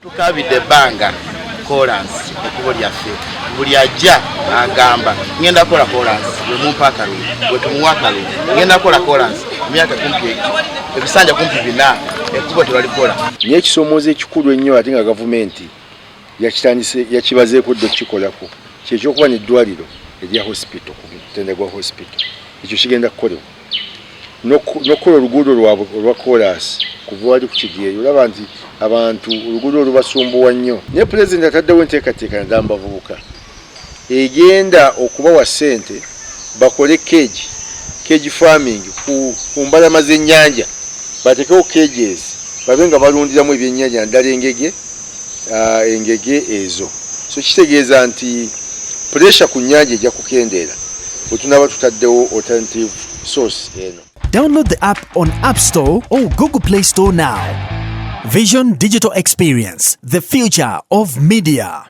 Tukabide banga chorus ekubo lyaffe buli ajja agamba ngenda kola chorus bwe mumpaka bwe tumuwaka ngenda kola chorus myaka kumpi ebisanja kumpi bina ekubo tebalikola niye kisomoze ekikulu ennyo ate nga gavumenti yakitandise yakibazeeko ddo kikolako kyekyo okuba n'eddwaliro erya hospital ku mutende gwa hospital ekyo kigenda kukolebwa n'okukola oluguudo olwa chorus kuva wali ku kidyeri olaba nti abantu oluguudo olubasumbuwa nnyo naye pulezidenti ataddewo enteekateeka naddala mu bavubuka egenda okubawa ssente bakole keegi farming ku mbalama z'ennyanja batekewo cages babe nga balundiramu ebyennyanja naddala engege ezo so kitegeeza nti pressure ku nnyanja ejja kukendeera bwe tunaba tutaddewo alternative source eno. Download the app on App Store or Google Play Store now. Vision Digital Experience, the future of media.